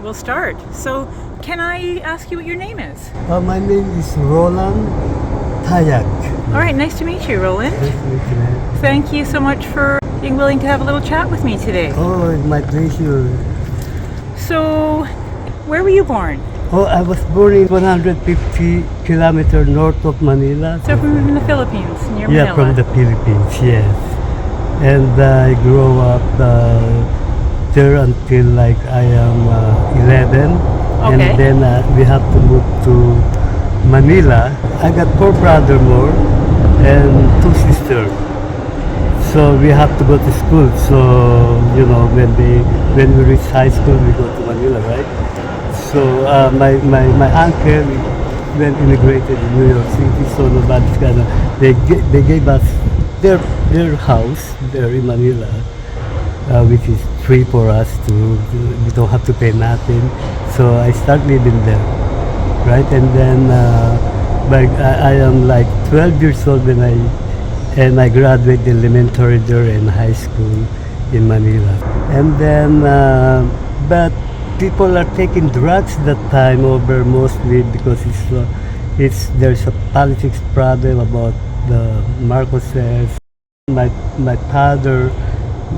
we'll start. So, can I ask you what your name is? My name is Roland. All right, nice to meet you, Roland. Nice to meet you. Thank you so much for being willing to have a little chat with me today. Oh, it's my pleasure. So, where were you born? Oh, I was born in 150 kilometers north of Manila. So from the Philippines, near Manila. Yeah, from the Philippines, yes. And I grew up there until like I am 11. Okay. And then we have to move to Manila. I got 4 brothers more and 2 sisters. So we have to go to school. So, you know, when we reach high school, we go to Manila, right? So my uncle when immigrated in New York City, so nobody's gonna, they gave us their house there in Manila, which is free for us we don't have to pay nothing. So I start living there, right? And then I am like 12 years old when I graduated elementary there and high school in Manila. And then, but people are taking drugs that time over mostly because there's a politics problem about the Marcoses. My father,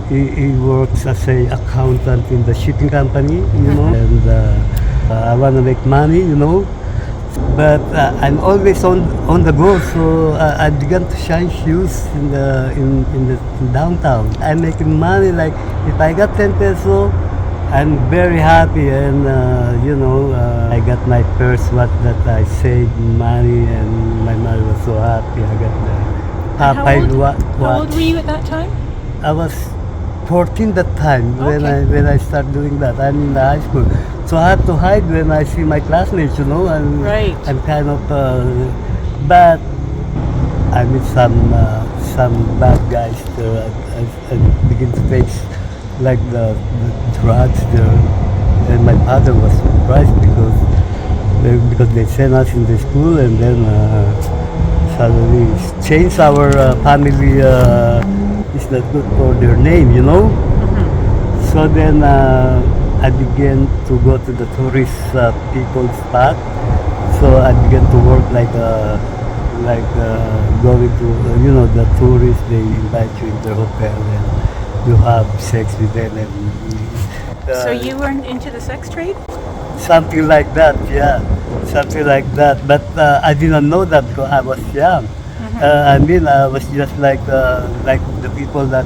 he works as a accountant in the shipping company, you know, and I want to make money, you know. But I'm always on the go, so I began to shine shoes in downtown. I'm making money, like if I got 10 peso, I'm very happy, and you know, I got my first what that I saved money, and my mother was so happy. I got the Popeye watch. How old were you at that time? I was 14 that time when I started doing that. I'm in the high school. So I have to hide when I see my classmates, you know. Right. I'm kind of, but I meet some bad guys there. I begin to face like the drugs there, and my father was surprised because they sent us in the school, and then suddenly changed our family. It's not good for their name, you know. So then I began to go to the tourist people's spot. So I began to work like going to, you know, the tourists, they invite you in their hotel and you have sex with them. And, So you weren't into the sex trade? Something like that, yeah. Something like that. But I didn't know that because I was young. I mean, I was just like the people that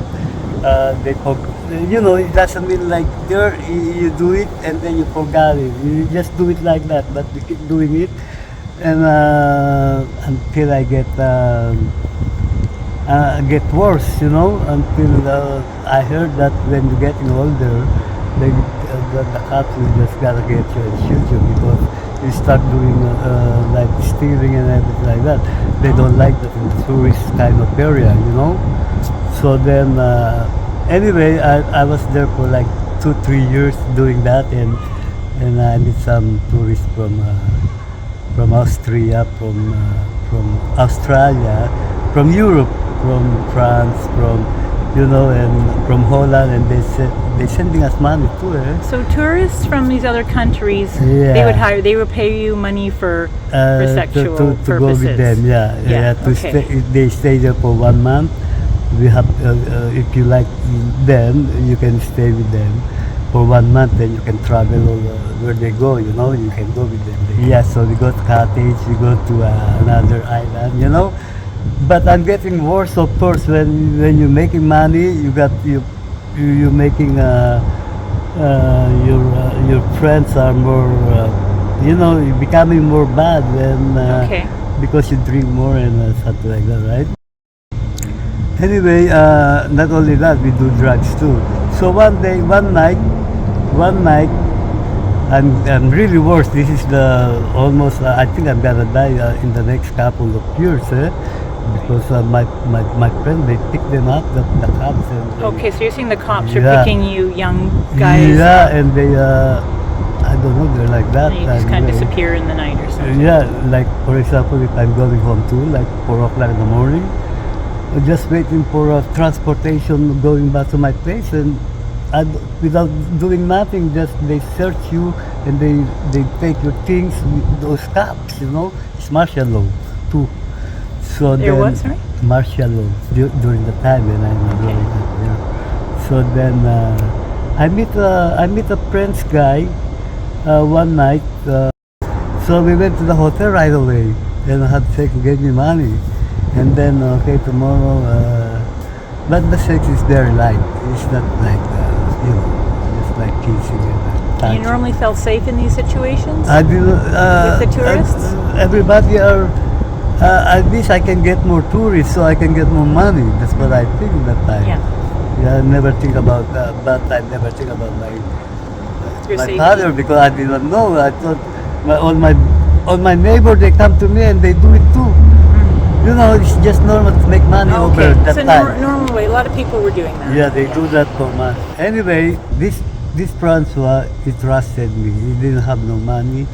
you know, it doesn't mean like there you do it and then you forgot it. You just do it like that, but you keep doing it, and until I get worse, you know. Until I heard that when you're getting older, the cops will just gotta get you and shoot you because you start doing like stealing and everything like that. They don't like that in the tourist kind of area, you know. So then, anyway, I was there for like 2-3 years doing that, and I met some tourists from Austria, from Australia, from Europe, from France, from, you know, and from Holland, and they sending us money too. So tourists from these other countries, Yeah. they would pay you money for sexual to purposes. go with them, yeah. They stay there for 1 month. We have, if you like them, you can stay with them for 1 month. Then you can travel all where they go. You know, you can go with them. Yeah, so we go to cottage, we go to another island. You know, but I'm getting worse, of course, when you're making money. You're making your friends are more. You know, you're becoming more bad when because you drink more and something like that, right? Anyway, not only that, we do drugs too. So one night, I'm really worse. This is the almost. I think I'm gonna die in the next couple of years, because my friend, they pick them up, the cops. And Okay, so you're saying the cops are picking you young guys Yeah, up, and they, I don't know, they're like that. and you just kind of disappear in the night or something. Yeah, like for example, if I'm going home too, like 4 o'clock in the morning, just waiting for a transportation going back to my place, and without doing nothing, just they search you and they take your things with those cops, you know. It's martial law too. So There then was, right? martial law during the time when I'm growing up. Yeah. So then I meet a French guy one night. So we went to the hotel right away, and I had Sheikh gave me money, and then okay tomorrow. But the sex is very light. It's not like just like kissing and You touching. normally felt safe in these situations? I do. With the tourists? Everybody are. I wish I can get more tourists so I can get more money. That's what I think that time. Yeah. Yeah, I never think about but I never think about Your my safety. father because I didn't know. I thought all my neighbor they come to me and they do it too. You know, it's just normal to make money over Okay, that so time. normal way. A lot of people were doing that. Yeah, they do that for money. Anyway, this Francois, he trusted me. He didn't have no money.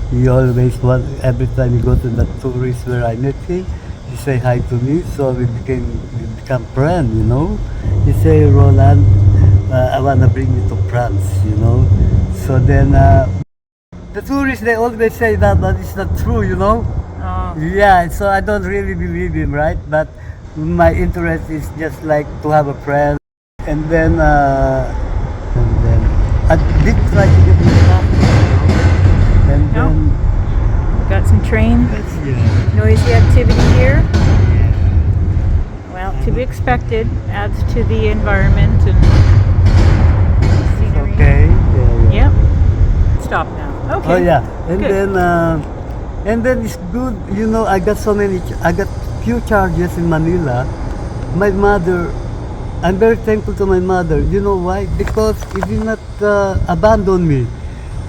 He always every time he go to the tourist where I met him, he say hi to me. So we become friends, you know. He say, Roland, I wanna bring you to France, you know. So then the tourists they always say that, but it's not true, you know. Oh. Yeah, so I don't really believe him, right? But my interest is just like to have a friend, and then I did try to get my passport, and No. then Got some train yeah, noisy activity here. Well, to be expected. Adds to the environment and scenery. okay, yeah. Yep. Stop now. Okay. Oh yeah, and Good. then it's good. You know, I got few charges in Manila. My mother, I'm very thankful to my mother. You know why? Because he did not abandon me.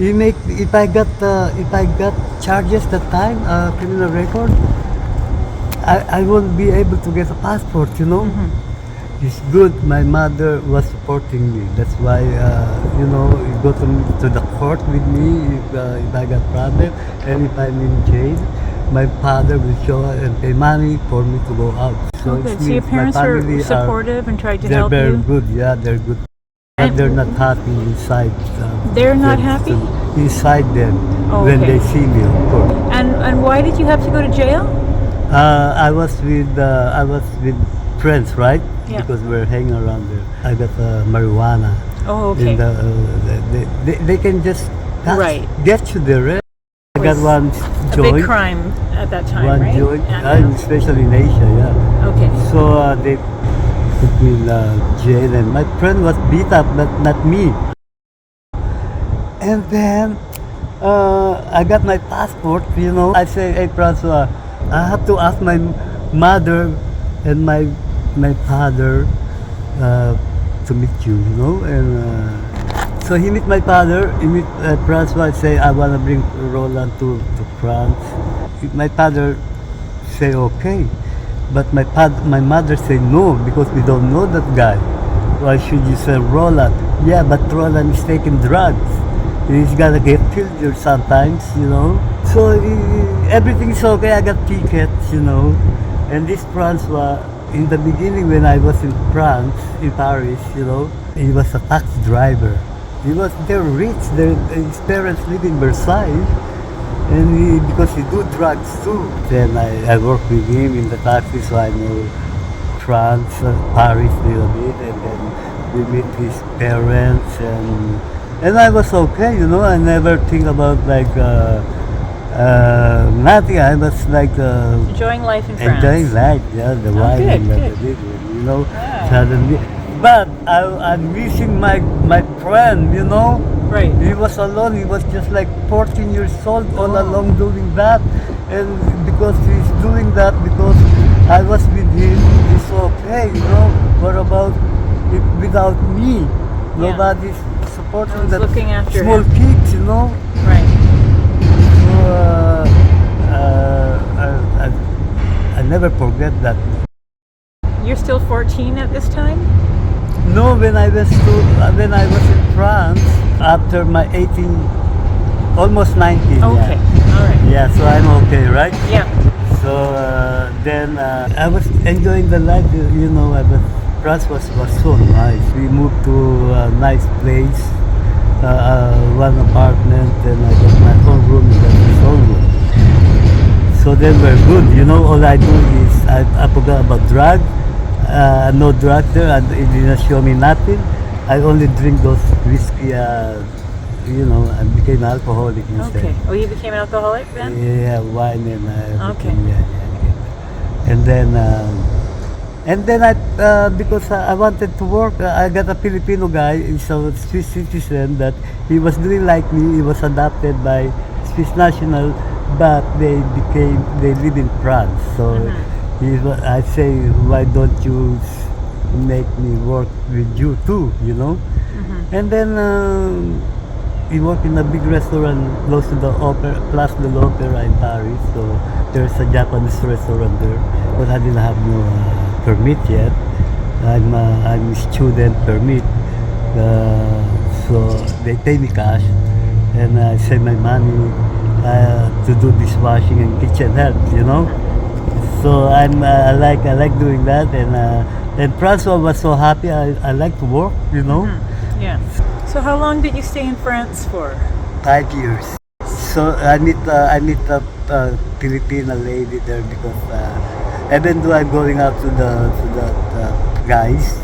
If I got charges that time, criminal record, I won't be able to get a passport. You know. It's good. My mother was supporting me. That's why, you know, you go to the court with me if I got problem and if I'm in jail. My father will show and pay money for me to go out. So Okay. it So your means my parents were family supportive and tried to they're help very you. good. Yeah, they're good. But And- they're not happy inside. They're not them. happy? Inside them Oh, when okay. they see me, of course. And why did you have to go to jail? I was with friends, right? Yeah. Because we're hanging around there. I got marijuana. Oh, okay. In the, they can just Right. get you there. Eh? I got Was one A joint. big crime at that time, One right? joint, And, especially in Asia, yeah. okay. So they put me in jail, and my friend was beat up, but not me. And then I got my passport. You know, I say, hey, Francois, I have to ask my mother and my father to meet you. You know, and so he meet my father. He meet Francois. Say, I wanna bring Roland to France. My father say okay, but my mother say no because we don't know that guy. Why should you say Roland? Yeah, but Roland is taking drugs. He's gonna get killed here sometimes, you know. So everything's okay. I got tickets, you know. And this Francois, in the beginning when I was in France, in Paris, you know, he was a taxi driver. They're rich. His parents live in Versailles. And because he do drugs too. Then I work with him in the taxi, so I know France, Paris a little bit, and then we meet his parents, and I was okay, you know. I never think about like nothing. I was like Enjoying life in France. enjoying life, yeah, the wine good, and good. the you know, Wow. suddenly. But I'm missing my friend, you know. Right. He was alone. He was just like 14 years old all Oh. along doing that. And because he's doing that, because I was with him, it's okay, you know. What about if without me? Yeah. Nobody's supporting No one's that looking after small him. kids, you know. Right. So I never forget that. You're still 14 at this time? No, when I was in France after my 18, almost 19. Okay. Yeah. All right. Yeah, so I'm okay, right? Yeah. So then I was enjoying the life, you know. I was France was so nice. We moved to a nice place, one apartment, and I got my own room in the solo. So then we're good. You know, all I do is I forgot about drug. No drug there, and it didn't show me nothing. I only drink those whiskey. You know, I became alcoholic instead. Okay. Oh, you became an alcoholic then? Yeah, wine and Okay. everything. Yeah. And then I because I wanted to work, I got a Filipino guy, he's a Swiss citizen that he was doing like me. He was adopted by Swiss national, but they live in France. So I say, why don't you make me work with you too? You know. And then he worked in a big restaurant close to the Place de l'Opera in Paris. So there's a Japanese restaurant there, but I didn't have no permit yet. I'm a student permit, so they pay me cash, and I save my money to do dishwashing and kitchen help. You know, so I like doing that, and Francois was so happy. I like to work. You know. Yeah. So how long did you stay in France for? 5 years. So I meet a Filipino lady there because even though I'm going out to the guys,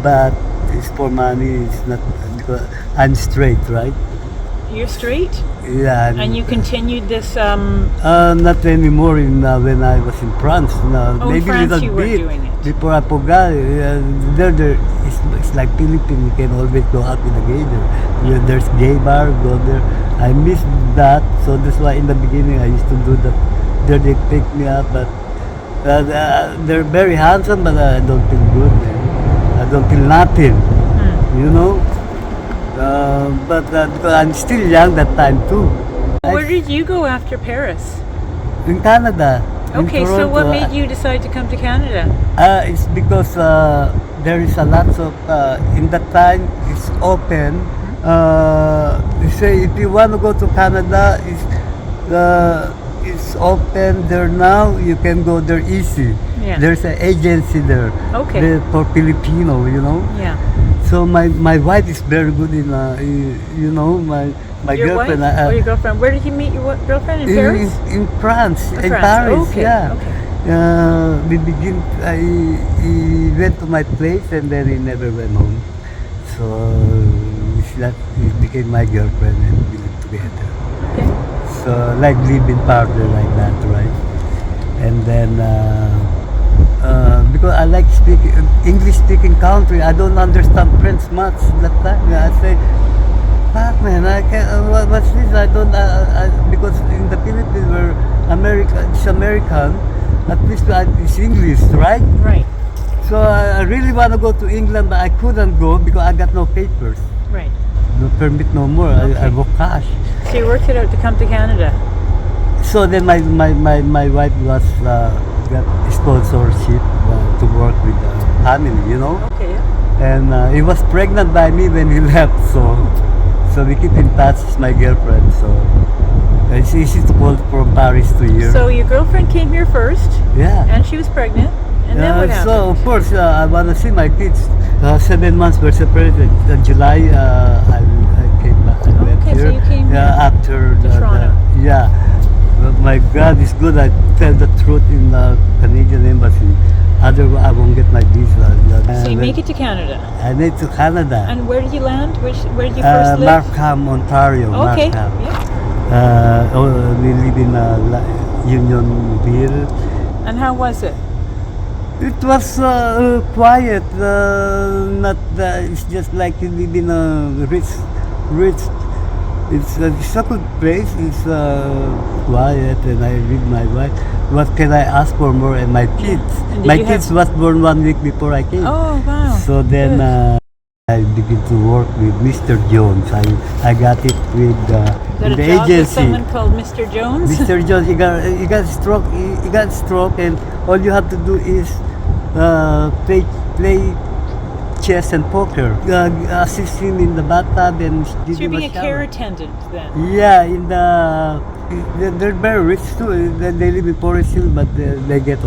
but it's for money. It's not because I'm straight, right? You're straight? Yeah. And you continued this Not anymore when I was in France. in Maybe France little you were bit doing it. before I forgot. There it's like Philippines. You can always go out with a gay there. There's gay bar. Go there. I missed that, so that's why in the beginning I used to do that. There they pick me up, but they're very handsome, but I don't feel good. Man. I don't feel nothing. You know. But because I'm still young that time too. Where did you go after Paris? In Canada. In Okay, so what Toronto. made you decide to come to Canada? It's because there is a lot of in that time it's open. You say if you want to go to Canada, it's open there now. You can go there easy. Yeah. There's an agency there. Okay. For Filipino, you know. Yeah. So my wife is very good in you know my Your girlfriend. wife or your girlfriend? Where did you meet your girlfriend? In Paris? In France, in France. Paris, Okay, yeah. okay. We begin. He went to my place and then he never went home. So he became my girlfriend and we lived together. Okay. So like living partner like that, right? And then because I like speaking English speaking country, I don't understand French much that time. I say, fuck man, I can't. What's this? I don't. Because in the Philippines, where it's American, at least it's English, right? Right. So I really want to go to England, but I couldn't go because I got no papers, Right. no permit, no more. I work cash. So you worked it out to come to Canada. So then my wife was got sponsorship to work with the family, you know. Okay. Yeah. And he was pregnant by me when he left, so we keep in touch. It's my girlfriend, so it's easy to call from Paris to here. So your girlfriend came here first, Yeah. and she was pregnant, and then what happened? So of course I want to see my kids. 7 months were separated. In July I came back. I went Okay, so here. you came after to Toronto. yeah. But my God, it's good. I tell the truth in the Canadian embassy. Otherwise, I won't get my visa. So you make it to Canada. I made to Canada. And where did you land? Where did you first live? Markham, Ontario. Okay. Markham. Yeah. We live in Unionville. And how was it? It was quiet. It's just like you live in a rich. It's a good place. It's quiet, and I with my wife. What can I ask for more? And my kids. And did My you kids have- was born 1 week before I came. Oh wow. So then Good. I began to work with Mr. Jones. I got it with Got a the job with agency. someone called Mr. Jones. Mr. Jones, he got stroke. He got stroke, and all you have to do is play chess and poker. Assist him in the bathtub and give So you're him a being a shower. care attendant then. Yeah, they're very rich too. They live in Forest Hill, but they got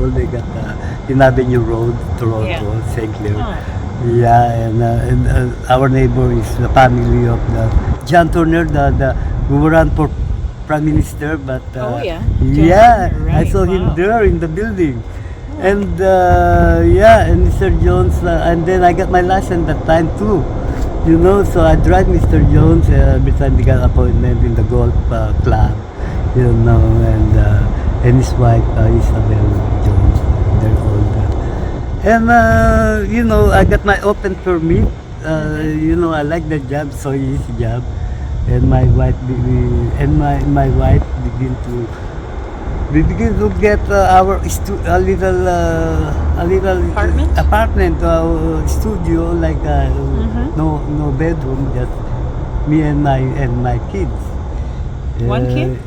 in Avenue Road, Toronto, Yeah. St. Clair. Oh. Yeah, and our neighbor is the family of the John Turner, the who ran for prime minister. But Oh, yeah. yeah, Turner, I right. saw him Wow. there in the building. Oh. And yeah, and Mr. Jones, and then I got my license that time too. You know, so I drive Mr. Jones every time we got appointment in the golf club. You know, and his wife Isabel Jones, they're all there. And you know, I got my open permit. You know, I like the job, so easy job. And my wife, my wife we begin to get a little apartment, studio, like no bedroom, just me and my kids. One kid?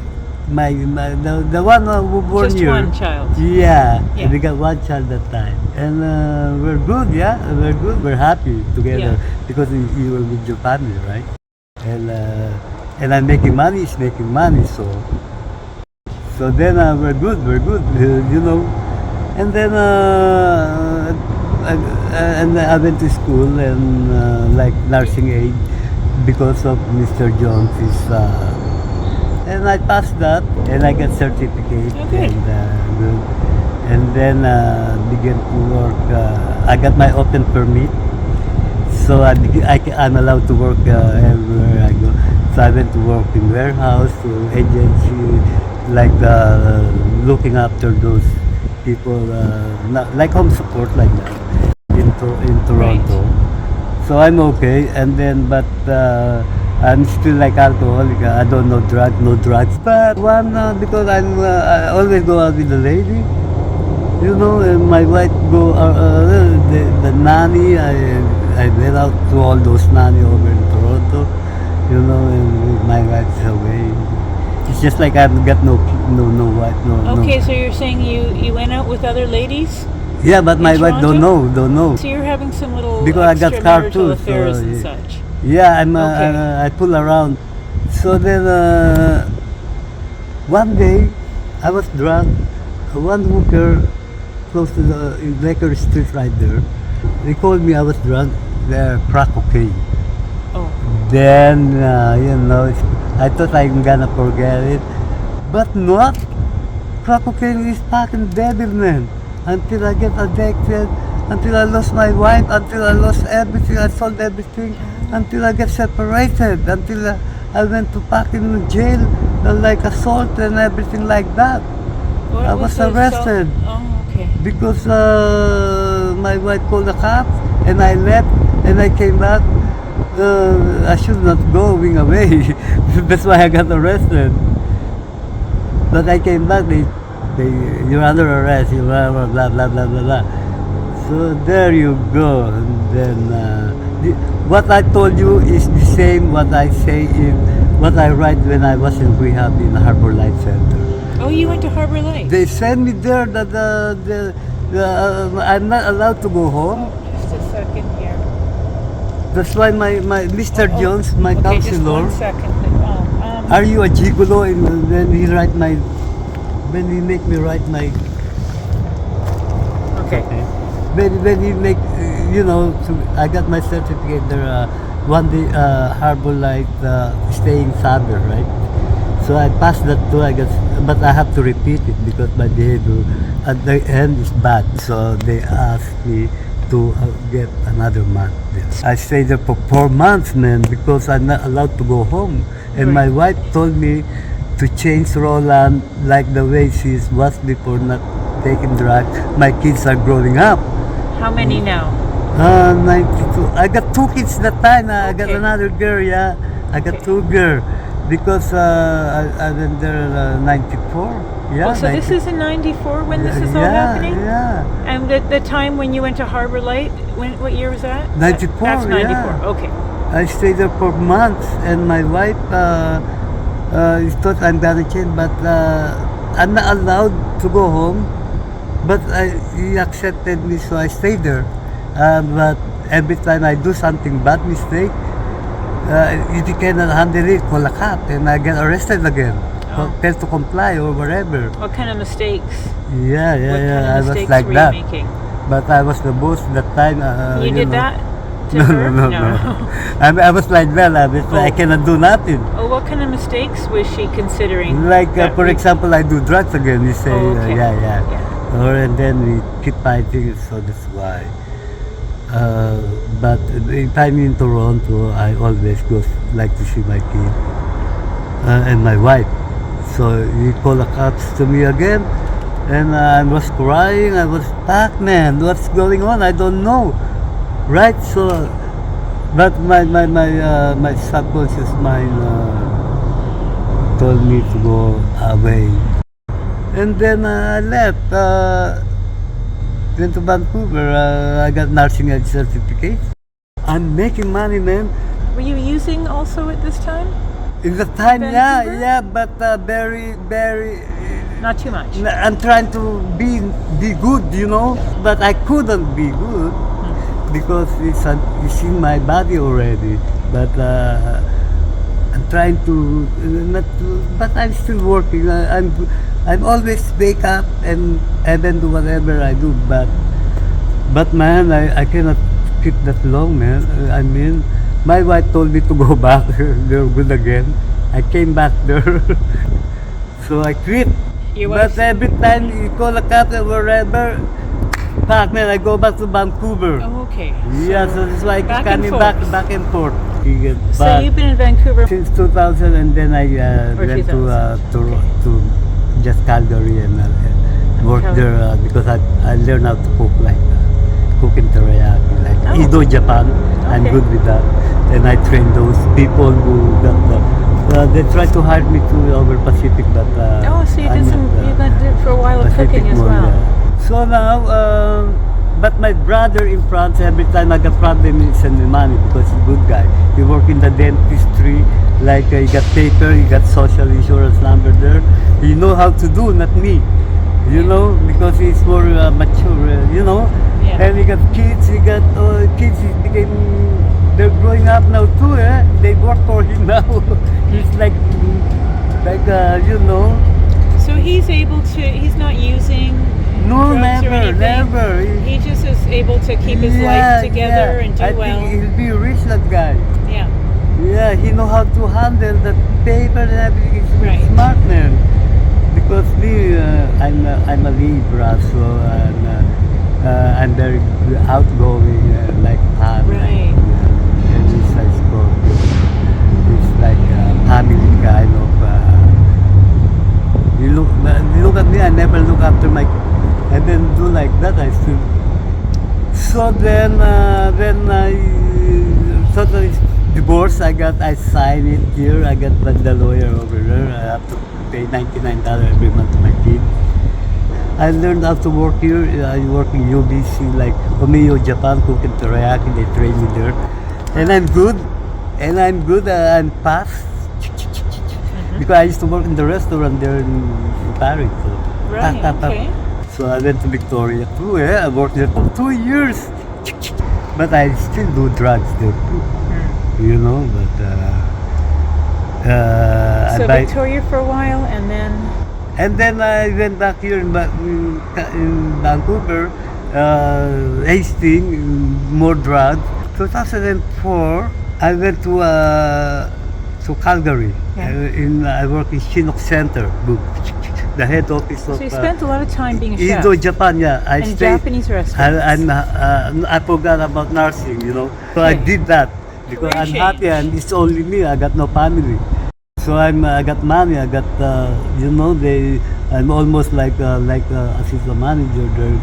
The one who born Just here. one child. Yeah, Yeah. we got one child that time, and we're good. Yeah, we're good. We're happy together because you were with your family, right? And I'm making money. He's making money, so then we're good. We're good. You know, and then and I went to school and like nursing aid because of Mr. Jones is. And I passed that, and I got certificate, Okay. and good. And then began to work. I got my open permit, so I'm allowed to work everywhere I go. So I went to work in warehouse, to agency, like looking after those people, like home support, like that in Toronto. So I'm okay, and then but. I'm still like alcoholic. I don't know no drugs. But one, because I always go out with the lady, you know, and my wife go, the nanny, I went out to all those nanny over in Toronto, you know, and my wife's away. It's just like I've got no wife, Okay, no. so you're saying you went out with other ladies? Yeah, but my In wife Toronto? don't know. So you're having some little Because I got car extramarital too, affairs so and yeah. such. Yeah, Okay. I pull around. So then one day I was drunk. One hooker close to the in Laker Street right there. They called me. I was drunk. They're crack cocaine. Oh. Then you know, I thought I'm gonna forget it, but not. Crack cocaine is fucking devil, man. Until I get addicted, until I lost my wife, until I lost everything, I sold everything, until I get separated, until I went to fucking jail, like assault and everything like that. What I was the arrested Oh, okay. because my wife called the cops, and I left, and I came back. I should not going away. That's why I got arrested. But I came back, you're under arrest, you blah, blah, blah, blah, blah, blah, blah. So there you go. And then, what I told you is the same what I say what I write when I was in rehab in Harbor Light Center. Oh, you went to Harbor Light. They sent me there that I'm not allowed to go home. Just a second here. That's why my Mr. Jones, my Okay, just counselor. one second. Are you a gigolo? And when he make me write my, Okay. when he make, you know, I got my certificate there. One day, Harbor Light, staying sober, right? So I passed that too. But I have to repeat it because my behavior at the end is bad. So they asked me to get another month there. I stayed there for 4 months, man, because I'm not allowed to go home. And my wife told me to change Roland like the way she was before, not taking drugs. My kids are growing up. How many now? 92. I got 2 kids that time. I got Okay. another girl, yeah. I got Okay. 2 girls because I went there 94. Yeah, Oh, so this is in '94 when this is all happening? Yeah. And the time when you went to Harbor Light, what year was that? 94, That's 94. yeah. Okay. I stayed there for months, and my wife thought I'm gonna change, but I'm not allowed to go home. But he accepted me, so I stayed there. But every time I do something bad mistake, if you cannot handle it, call a cop, and I get arrested again. fail to comply or whatever. What kind of mistakes? Yeah, What kind I of was mistakes like were that. you making? But I was the boss that time. You did know. that to No, her? no, no, no. I was like that. I cannot do nothing. Oh, what kind of mistakes was she considering? Like, that for we- example, I do drugs again. You say, Oh, okay. yeah. Or and then we keep fighting, so that's why. But if I'm in Toronto, I always go like to see my kid and my wife. So he called the cops to me again, and I was crying. I was stuck, man. What's going on? I don't know, right? So, but my subconscious mind told me to go away, and then I left. Went to Vancouver. I got nursing ed certificate. I'm making money, man. Were you using also at this time? In the time, Vancouver? yeah, but very. Not too much. I'm trying to be good, you know, but I couldn't be good because it's in my body already. But I'm trying to not to, but I'm still working. I'm always wake up and then do whatever I do. But man, I cannot keep that long, man. I mean, my wife told me to go back. They're good again. I came back there, so I quit. Your But wife- every time you call a cop or wherever, back man, I go back to Vancouver. Oh, okay. Yeah, so that's why I keep back and coming forth. back and forth. So But you've been in Vancouver since 2000, and then I Or went 2000, to just Calgary and worked Calgary. there because I learned how to cook like cooking teriyaki like Oh. Ido Japan. I'm Okay. good with that, and I train those people who got the. They tried to hire me to over Pacific, but Oh, so you I'm did some. not, You did it for a while of Pacific cooking as more, well. yeah. So now, but my brother in France, every time I got problem, he send me money because he's a good guy. He work in the dentistry, like he got paper, he got social insurance number there. He know how to do, not me. You know, because he's more mature, you know. Yeah. And he got kids, kids, he became, they're growing up now too, eh? They work for him now. He's like, you know. So he's able to. He's not using. No, drugs or never, anything? never. He just is able to keep his life together and do I well. think he'll be rich, that guy. Yeah. Yeah, he know how to handle the paper and everything. He's Right. smart man. Because me, I'm a Libra, so I'm very outgoing, like Pam. Right. And he's a Scorpio. He's like a family kind of. You look at me. I never look after my. I didn't do like that. I still. So then I totally divorced. I signed it here. I got the lawyer over there. I have to pay $99 every month to my kid. I learned how to work here. I work in UBC, like Omeo, Japan, cooking teriyaki. They train me there, and I'm good. I'm passed. Because I used to work in the restaurant there in Paris. So. Right. Okay. So I went to Victoria too. I worked there for 2 years. But I still do drugs there too. You know, but So I buy, Victoria for a while, and then. and then I went back here in Vancouver, Hastings, more drugs. 2004, I went to Calgary. Yeah. I work in Chinook Center, the head office of. So you spent a lot of time being a chef Indo Japan, yeah. I in stayed. Japanese restaurants. I forgot about nursing, you know. So I Okay. did that because Career I'm happy change. and it's only me. I got no family. So I got money. I got you know I'm almost like assistant manager there.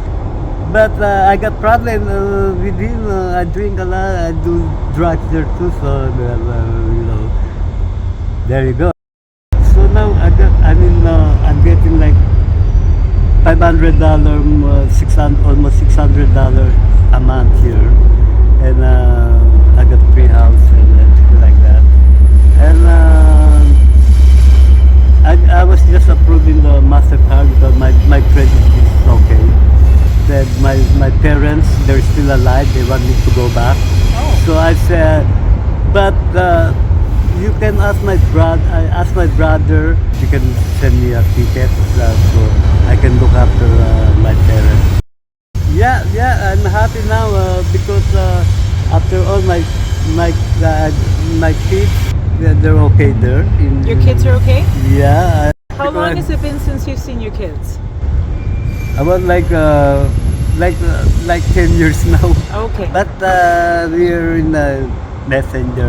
But I got problem with him. I drink a lot. I do drugs there too. So you know, there you go. So now I'm getting like $500, almost $600 a month here, and I got free house and everything like that. And I was just approving the MasterCard because my credit is okay. That my parents, they're still alive. They want me to go back. Oh. So I said, but can ask my brother. I ask my brother. He can send me a ticket, so I can look after my parents. Yeah, yeah, I'm happy now because after all my uh, my kids, they're okay there. Your kids are okay? Yeah. How long has it been since you've seen your kids? About like 10 years now. Okay. But we're in the messenger.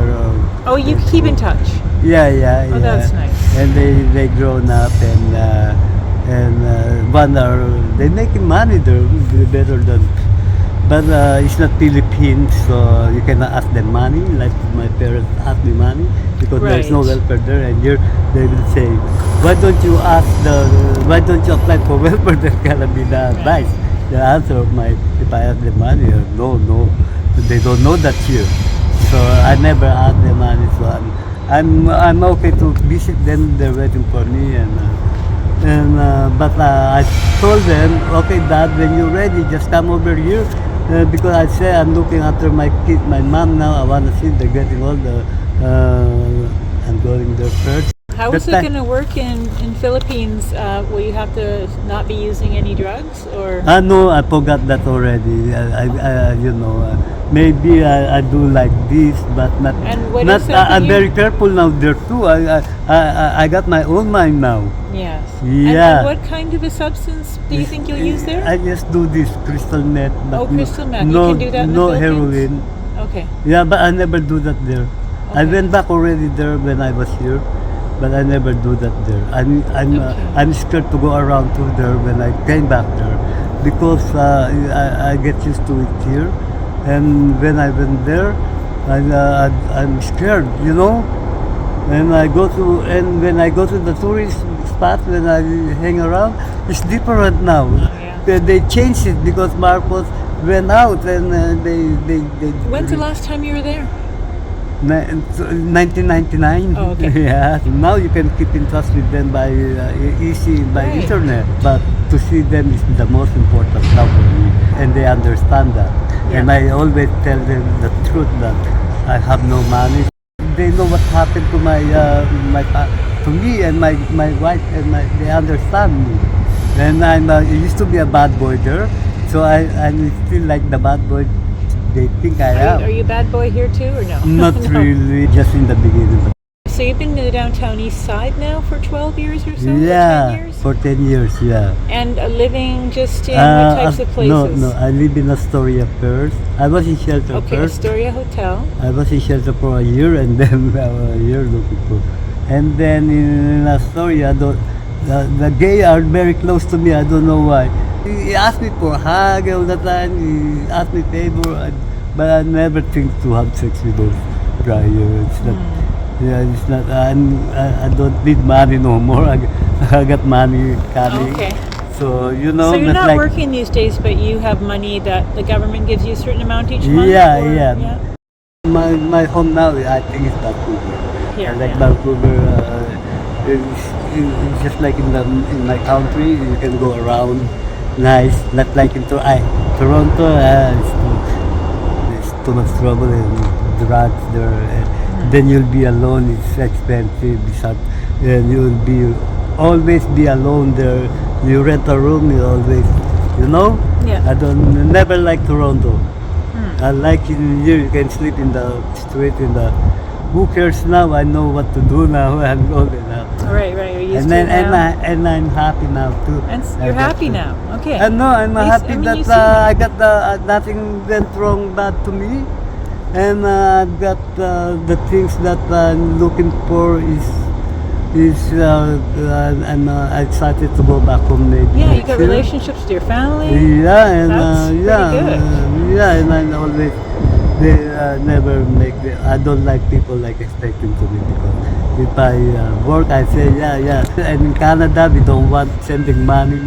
Oh, you keep in touch. Yeah, yeah, Oh, yeah. that's nice. And they grown up and one are they making money. They're better than. But it's not Philippines, so you cannot ask them money like my parents ask me money because there's no Right. welfare there, and they will say, why don't you why don't you apply for welfare? That's gonna be the advice, the answer of my if I ask them money. No, no, they don't know that here, so I never ask them money. So I'm okay to visit them. They're waiting for me but I told them, okay, Dad, when you're ready, just come over here. Because I say I'm looking after my kid, my mom now. I want to see they're getting older. I'm going there first. How is it going to work in Philippines? Will you have to not be using any drugs or? No, I forgot that already. Maybe I do like this, but not. And what not. is that I'm you- very careful now there too. I got my own mind now. Yes. Yeah. And what kind of a substance do you think you'll use there? I just do this crystal meth. But Oh, crystal meth. You No, can do that in the no Philippines? heroin. Okay. Yeah, but I never do that there. I Okay. went back already there when I was here, but I never do that there. Okay. I'm scared to go around to there when I came back there, because I get used to it here, and when I went there, I'm scared, you know. And when I go to the tourist spot, when I hang around, it's different now. Yeah. They changed it because Marcos went out and they. When's the last time you were there? 1999. Oh, okay. Yeah. Now you can keep in touch with them by easy by Right. internet, but to see them is the most important now for me, and they understand that. Yeah. And I always tell them the truth that I have no money. They know what happened to to me and my wife, and they understand me. And I used to be a bad boy there, so I'm still like the bad boy they think I am. Are you a bad boy here too, or no? Not No. really, just in the beginning. So you've been in the downtown Eastside now for 12 years or so? Or 10 Yeah, years? for 10 years, yeah. And living just in what types of places? No, I live in Astoria first. I was in shelter Okay, first. Astoria Hotel. I was in shelter for a year, and then a year looking for. And then in Astoria, the gay are very close to me. I don't know why. He asked me for a hug all the time. He asked me favor, but I never think to have sex with those guys. It's not. Yeah, it's not. I don't need money no more. I got money coming. Okay. So you know. So you're not like, working these days, but you have money that the government gives you a certain amount each month? Yeah, or- yeah. My home now, I think it's Vancouver. Here, I like yeah. Vancouver. It's just like in my country, you can go around, nice. Not like in Toronto. It's too much trouble and drugs there. Then you'll be alone. It's expensive. It's hard, and you'll always be alone there. You rent a room. You always, you know. Yeah. I don't never like Toronto. I like in here you can sleep in the street who cares now? I know what to do now. I'm old enough. Right, right. You're used And to then it now. and I'm happy now too. And I you're got happy to- now. Okay. No, I'm At least- happy I mean, that you seem I got nothing went wrong bad to me, and I've got the things that I'm looking for I'm excited to go back home maybe. Yeah, you next got year. relationships with your family. Yeah, and That's pretty good. yeah, and I always they never make. I don't like people like expecting to me because if I work, I say yeah. And in Canada, we don't want sending money.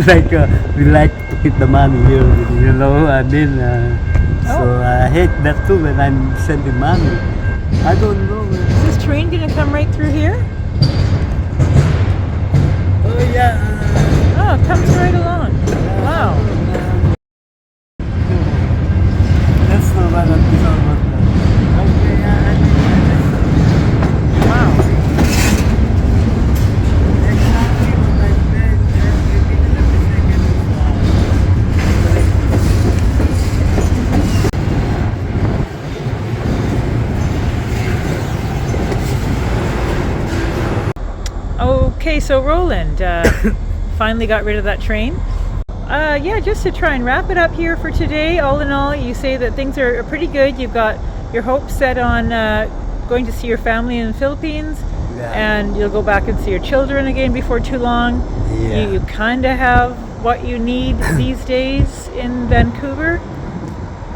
Like we like to keep the money here. You know, I mean. So I hate that too when I'm sending money. I don't know. Is this train gonna come right through here? Oh yeah. Oh, it comes right along. Wow. That's the one that is almost done. Okay, Okay, so Roland, finally got rid of that train. Yeah, just to try and wrap it up here for today, all in all, you say that things are pretty good. You've got your hopes set on going to see your family in the Philippines, Yeah. and you'll go back and see your children again before too long. Yeah. You kind of have what you need these days in Vancouver.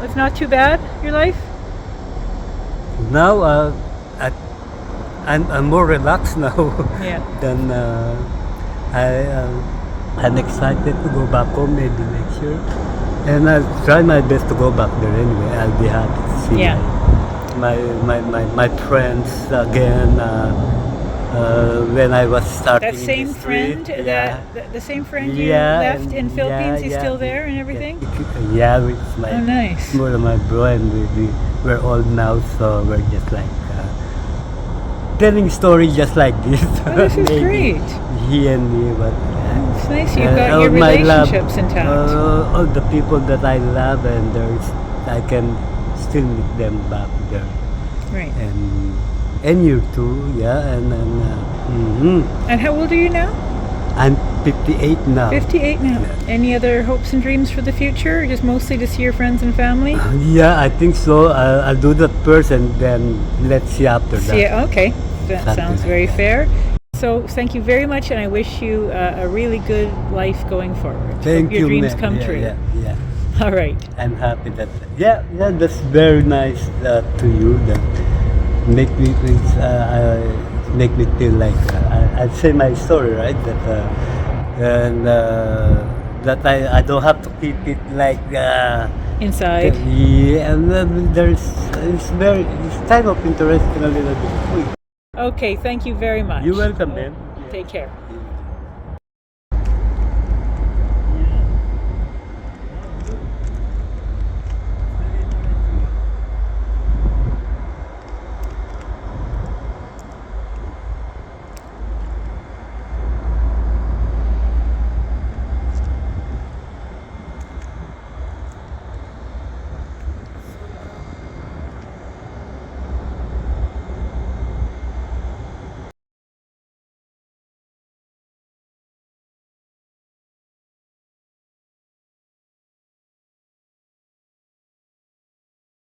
It's not too bad, your life? Now, I'm more relaxed now. Yeah. Then I'm excited to go back home maybe next year, and I'll try my best to go back there anyway. I'll be happy to see Yeah. my friends again. When I was starting That in same the street, friend, yeah. the same friend you Yeah, left in and- Philippines, yeah, he's yeah. still there and everything? Yeah, it's my Oh, nice. more of my bro, and we're old now, so we're just like telling stories just like this. Oh, this is Maybe great. he and me, but It's nice you've got all your my love, relationships intact. all the people that I love, and I can still meet them back there, Right. and you too, yeah, And how old are you now? I'm 58 now. 58 now. Yeah. Any other hopes and dreams for the future? Or just mostly to see your friends and family? Yeah, I think so. I'll do that first, and then let's see after that. Yeah, okay. That Something sounds like very that. fair. So thank you very much, and I wish you a really good life going forward. Thank Hope your you, dreams ma'am. come Yeah, true. Yeah. All right. I'm happy that. Yeah, that's very nice to you. That make me make me feel like I'd say my story, right? That I don't have to keep it like. Inside. Yeah, and then it's kind of interesting a little bit. Okay, thank you very much. You're welcome, man. Take care.